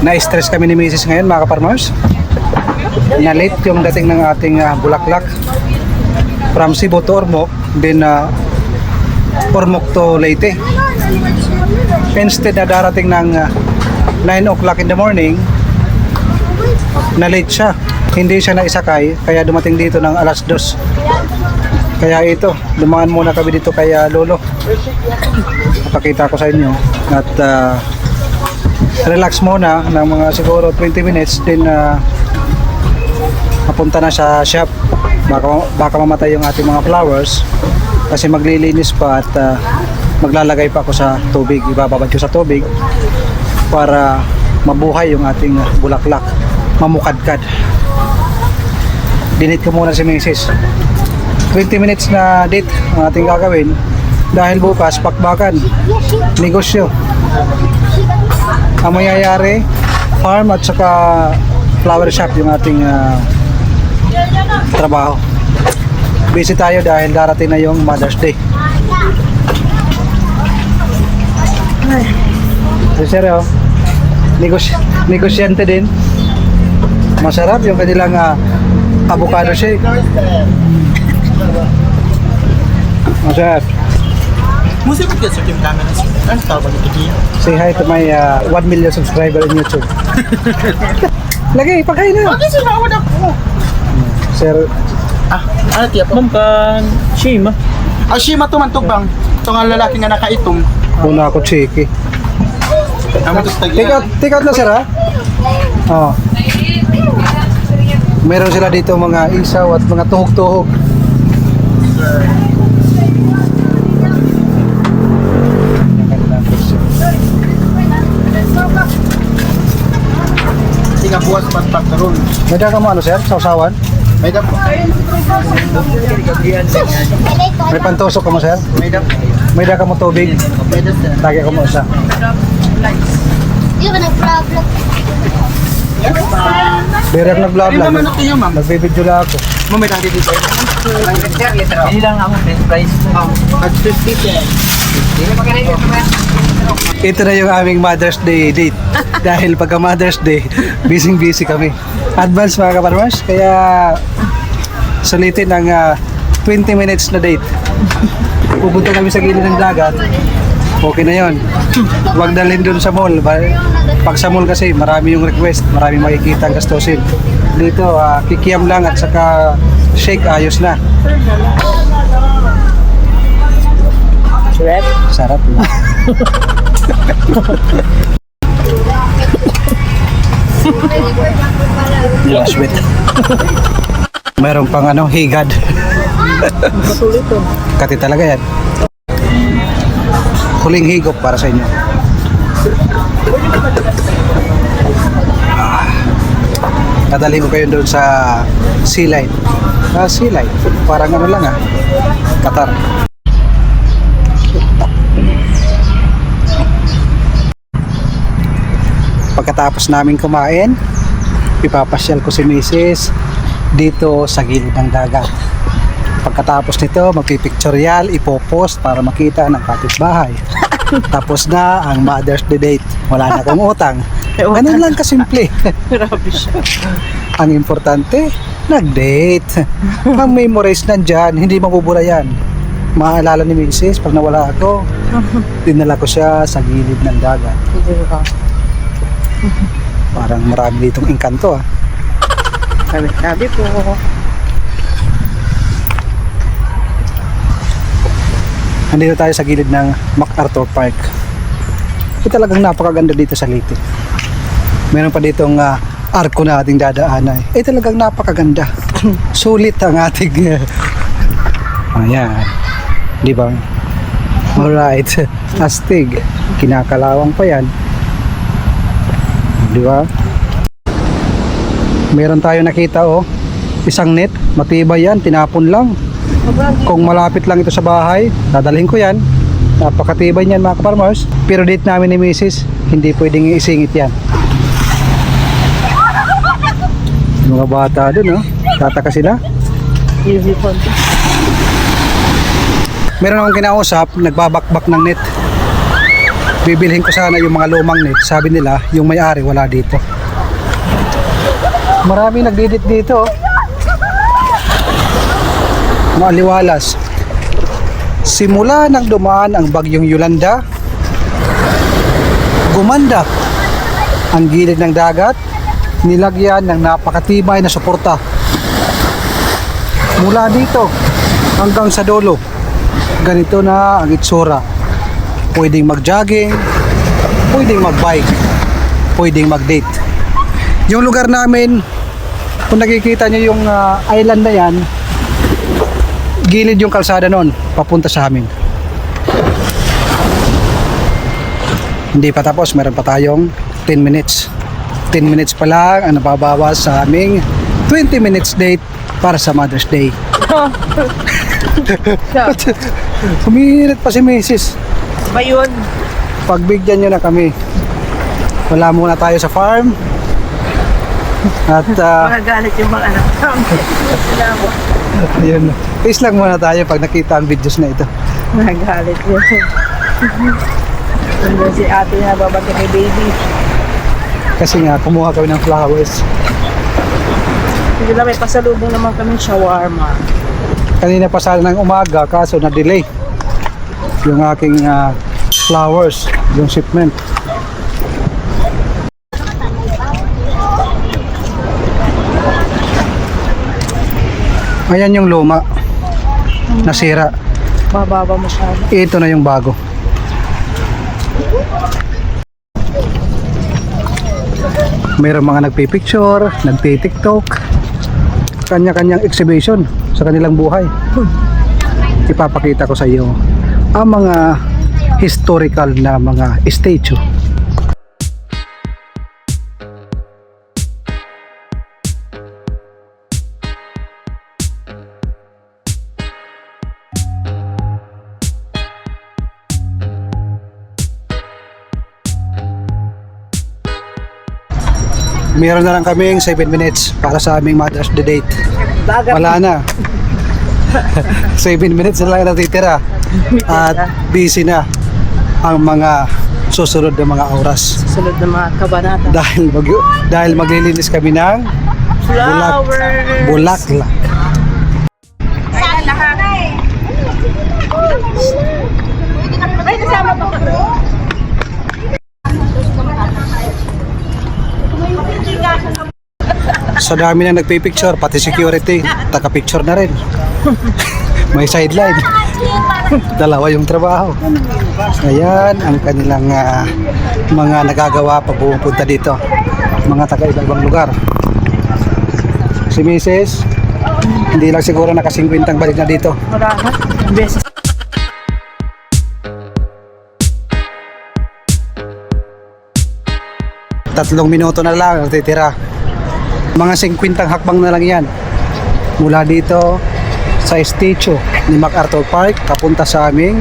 Na-stress kami ni Mrs. ngayon mga kaparmers. Na-late yung dating ng ating Bulaklak from Cebu to Ormoc, then Ormoc to Leyte. Instead na darating ng 9 o'clock in the morning, na-late siya. Hindi siya naisakay, kaya dumating dito ng alas 2. Kaya ito, dumaan muna kami dito kay Lolo. Papakita ko sa inyo at relax muna ng mga siguro 20 minutes, then papunta na sa shop. Baka mamatay yung ating mga flowers kasi maglilinis pa at maglalagay pa ako sa tubig. Ibababad ko sa tubig para mabuhay yung ating bulaklak, mamukadkad. Dinit ko muna si Mrs. 20 minutes na date ang ating gagawin dahil bukas pakbakan, negosyo. Ang mangyayari, farm at saka flower shop yung ating trabaho. Busy tayo dahil darating na yung Mother's Day. Seryo, negosyante din. Masarap yung kanilang avocado shake. Masarap. Musik ka sa team camera. Ano tawag ito diyan? Say hi to my 1 million subscriber in YouTube. Lagi, pagkain na. Okay, sinawad ako. Sir, Ano tiya po? Ma'am kan Shima. Shima to man tugbang. Ito nga lalaki nga nakaitom. una ako chiki. Amo to tagya. Take out na sir ha? Oh. Meron sila dito mga isaw at mga tuhog-tuhog. Tinga buwas pagpagkaroon. May daga mo ano sir? Sausawan? May dap. May pantusok ka mo sir? May dap. May daga mo tubig? May dap. Lagi ko mo isa. Di ba nag-problem? Direct nag-vlog Ano lang. naman ito yung ma'am? Nagbibideo lang ako. Ma'am, may tanggi dito. Hindi lang ako best price. At 50 cents. Ito na yung aming Mother's Day date. Dahil pagka Mother's Day, busy kami. Advance mga kaparmers, kaya sulitin ng 20 minutes na date. Pupunta kami sa gilid ng dagat. Okay na yon. Huwag dalhin dun sa mall. Pag sa mall kasi marami yung request, marami makikita ang gastusin. Dito, kikiam lang at saka shake, ayos na. Sarap na. Laswit. Meron pang higad. Kati talaga yan. Huling higop para sa inyo. Nadali ko kayo doon sa sea line. Sea line. Parang lang Qatar. Pagkatapos namin kumain, ipapasyal ko si Mrs. dito sa gilid ng dagat. Pagkatapos nito, magpipictorial, ipopost para makita ng kapitbahay. Tapos na ang Mother's Day date. Wala na akong utang. Ganun lang kasimple. Ang importante, nag-date. Ang memories nandyan, hindi mabubura yan. Maalala ni Mrs. pag nawala ako, dinala ko siya sa gilid ng dagat. Parang marami ditong engkanto Sabi po. Nandito tayo sa gilid ng MacArthur Park. Talagang napakaganda dito sa Leyte. Meron pa ditong arko na ating dadaanan. Talagang napakaganda. Sulit ang ating ayan. Di ba? Alright. Astig. Kinakalawang pa yan. Di ba? Meron tayo nakita isang net. Matibay yan. Tinapon lang. Kung malapit lang ito sa bahay, dadalhin ko yan. Napakatibay niyan mga kaparmers. Pero date namin ni Mrs. Hindi pwedeng isingit yan. Mga bata dun tataka sila. Easy fun. Meron akong kinausap, nagbabakbak ng net. Bibilhin ko sana yung mga lumang net. Sabi nila, yung may-ari wala dito. Marami nagdidit dito. Maaliwalas. Simula nang dumaan ang bagyong Yolanda, gumanda ang gilid ng dagat, nilagyan ng napakatibay na suporta. Mula dito hanggang sa dulo, ganito na ang itsura. Pwedeng mag-jogging, pwedeng mag-bike, pwedeng mag-date. Yung lugar namin, kung nakikita nyo yung island na yan, gilid yung kalsada noon, papunta sa amin. Hindi pa tapos, meron pa tayong 10 minutes. 10 minutes pa lang ang nababawas sa aming 20 minutes date para sa Mother's Day. Humihirit pa si Mrs. Ba yun? Pagbigyan nyo na kami. Wala muna tayo sa farm. At Magagalit yung mga anak namin. ayun. Peace lang muna tayo pag nakita ang videos na ito. Magagalit yun. Nandun si ate na babati kay baby. Kasi nga, kumuha kami ng flowers. Hindi na may pasalubong naman kami shawarma. Kanina pa sana ng umaga, kaso na-delay yung aking flowers, yung shipment. Ayan yung luma, nasira. Mababa masyado. Ito na yung bago. Mayroong mga nagpipicture, nagtitiktok, kanya-kanyang exhibition sa kanilang buhay. Ipapakita ko sa iyo ang mga historical na mga statue. Meron na lang kaming 7 minutes para sa aming Mother's Day date. Wala na. 7 minutes na lang natitira. At busy na ang mga susunod na mga oras. Susunod na mga kabanata. Dahil maglilinis kami ng Flowers! bulaklak. Sa dami na nagpipicture, pati security, taka-picture na rin. May sideline. Dalawa yung trabaho. Ayan ang kanilang mga nagagawa pag pupunta dito. Mga taga-ibang lugar. Si Mrs. Hindi lang siguro nakasingkwintang balik na dito. Marami. Beses. Tatlong minuto na lang ang titira. Mga 50 hakbang na lang yan. Mula dito sa statue ni MacArthur Park papunta sa aming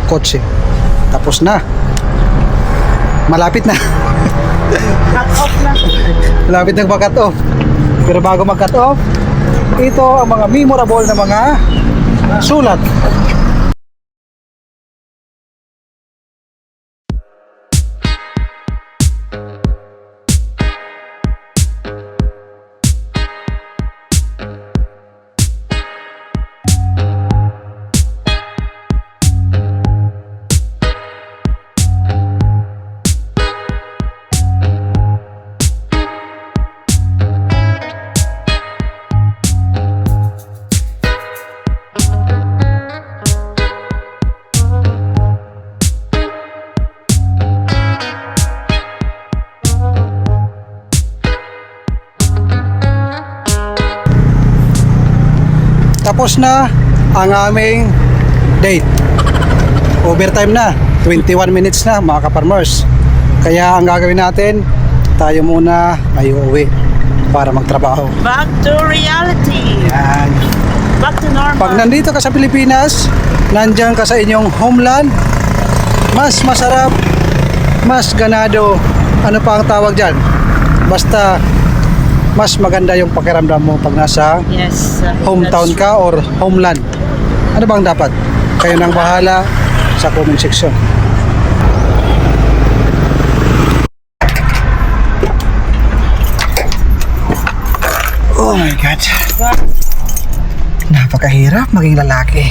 kotse. Tapos na. Malapit na. Cut off na. Malapit na mag-cut off. Pero bago mag-cut off, ito ang mga memorable na mga sulat. Tapos na ang aming date. Overtime na. 21 minutes na mga ka-farmers. Kaya ang gagawin natin, tayo muna ay uuwi para magtrabaho. Back to reality. Yan. Back to normal. Pag nandito ka sa Pilipinas, nandiyan ka sa inyong homeland, mas masarap, mas ganado, ano pa ang tawag dyan? Basta mas maganda yung pakiramdam mo pag nasa Yes. hometown ka or homeland. Ano bang dapat? Kayo nang bahala sa comment section. Oh my God. Napakahirap maging lalaki.